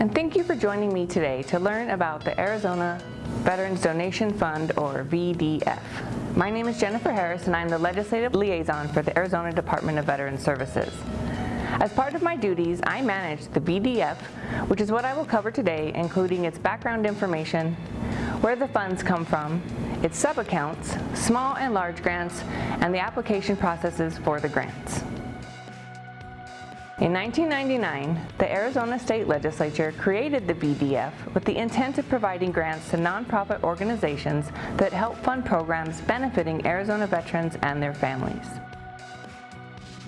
and thank you for joining me today to learn about the Arizona Veterans Donation Fund, or VDF. My name is Jennifer Harris, and I'm the Legislative Liaison for the Arizona Department of Veterans Services. As part of my duties, I manage the VDF, which is what I will cover today, including its background information, where the funds come from, its sub-accounts, small and large grants, and the application processes for the grants. In 1999, the Arizona State Legislature created the VDF with the intent of providing grants to nonprofit organizations that help fund programs benefiting Arizona veterans and their families.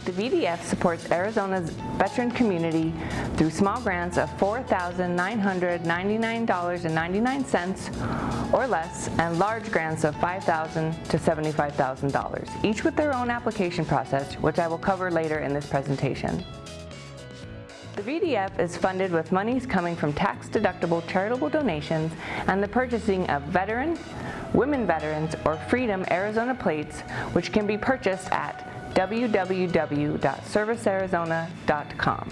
The VDF supports Arizona's veteran community through small grants of $4,999.99 or less, and large grants of $5,000 to $75,000, each with their own application process, which I will cover later in this presentation. The VDF is funded with monies coming from tax-deductible charitable donations and the purchasing of veteran, women veterans, or Freedom Arizona plates, which can be purchased at www.servicearizona.com.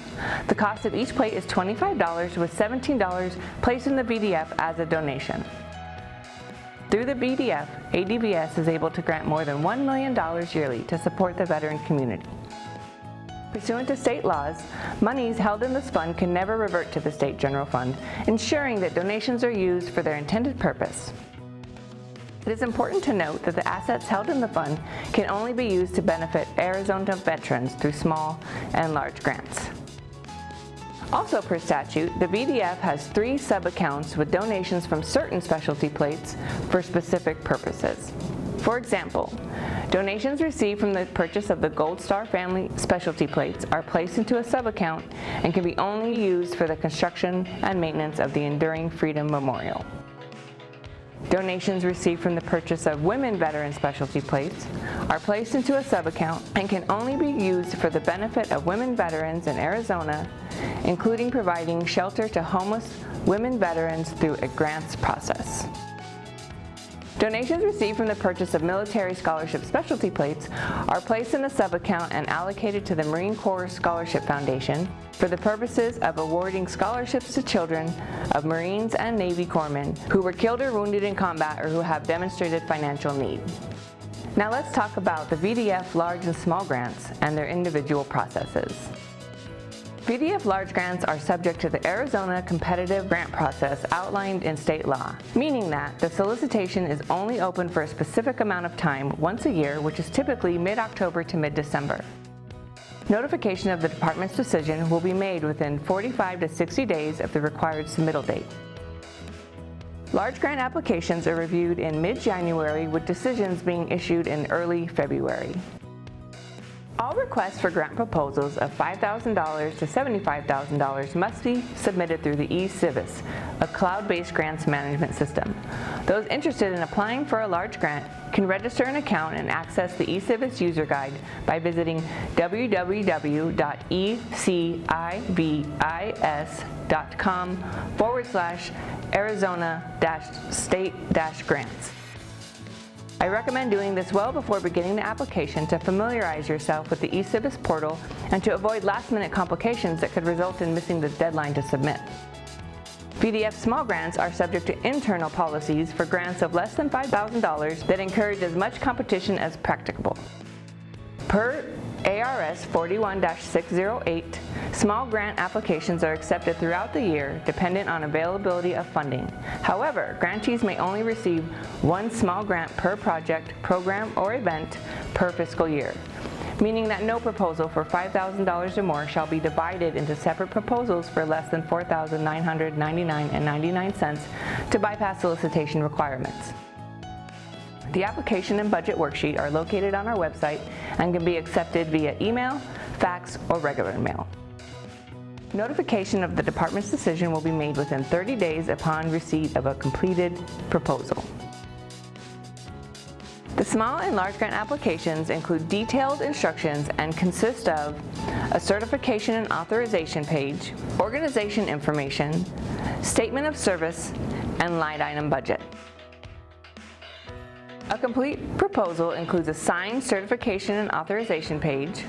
The cost of each plate is $25, with $17 placed in the VDF as a donation. Through the VDF, AZVETS is able to grant more than $1 million yearly to support the veteran community. Pursuant to state laws, monies held in this fund can never revert to the state general fund, ensuring that donations are used for their intended purpose. It is important to note that the assets held in the fund can only be used to benefit Arizona veterans through small and large grants. Also per statute, the VDF has 3 sub-accounts with donations from certain specialty plates for specific purposes. For example, donations received from the purchase of the Gold Star family specialty plates are placed into a sub-account and can be only used for the construction and maintenance of the Enduring Freedom Memorial. Donations received from the purchase of women veteran specialty plates are placed into a sub-account and can only be used for the benefit of women veterans in Arizona, including providing shelter to homeless women veterans through a grants process. Donations received from the purchase of military scholarship specialty plates are placed in a sub-account and allocated to the Marine Corps Scholarship Foundation for the purposes of awarding scholarships to children of Marines and Navy corpsmen who were killed or wounded in combat or who have demonstrated financial need. Now let's talk about the VDF large and small grants and their individual processes. VDF large grants are subject to the Arizona competitive grant process outlined in state law, meaning that the solicitation is only open for a specific amount of time once a year, which is typically mid-October to mid-December. Notification of the department's decision will be made within 45 to 60 days of the required submittal date. Large grant applications are reviewed in mid-January, with decisions being issued in early February. All requests for grant proposals of $5,000 to $75,000 must be submitted through the AZVETS, a cloud-based grants management system. Those interested in applying for a large grant can register an account and access the AZVETS user guide by visiting www.ecivvis.com/Arizona-state-grants. I recommend doing this well before beginning the application to familiarize yourself with the AZVETS portal and to avoid last-minute complications that could result in missing the deadline to submit. VDF small grants are subject to internal policies for grants of less than $5,000 that encourage as much competition as practicable. Per ARS 41-608, small grant applications are accepted throughout the year, dependent on availability of funding. However, grantees may only receive 1 small grant per project, program, or event per fiscal year, meaning that no proposal for $5,000 or more shall be divided into separate proposals for less than $4,999.99 to bypass solicitation requirements. The application and budget worksheet are located on our website and can be accepted via email, fax, or regular mail. Notification of the department's decision will be made within 30 days upon receipt of a completed proposal. The small and large grant applications include detailed instructions and consist of a certification and authorization page, organization information, statement of service, and line item budget. A complete proposal includes a signed certification and authorization page,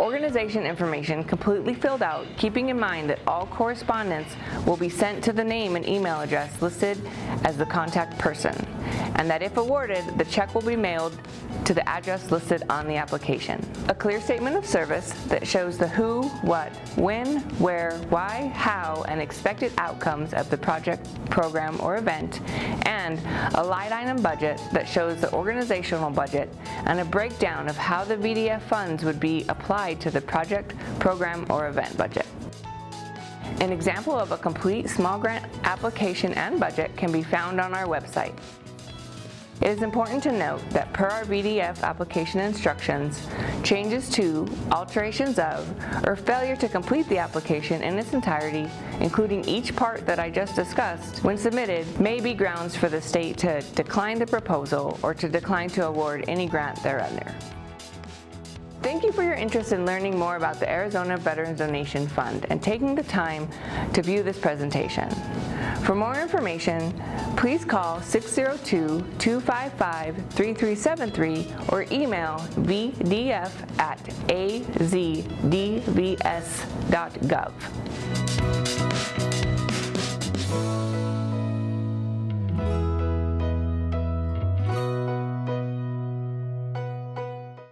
Organization information completely filled out, keeping in mind that all correspondence will be sent to the name and email address listed as the contact person, and that if awarded, the check will be mailed to the address listed on the application. A clear statement of service that shows the who, what, when, where, why, how, and expected outcomes of the project, program, or event, and a line item budget that shows the organizational budget and a breakdown of how the VDF funds would be applied to the project, program, or event budget. An example of a complete small grant application and budget can be found on our website. It is important to note that per our VDF application instructions, changes to, alterations of, or failure to complete the application in its entirety, including each part that I just discussed, when submitted, may be grounds for the state to decline the proposal or to decline to award any grant thereunder. Thank you for your interest in learning more about the Arizona Veterans Donation Fund and taking the time to view this presentation. For more information, please call 602-255-3373 or email vdf@azvs.gov.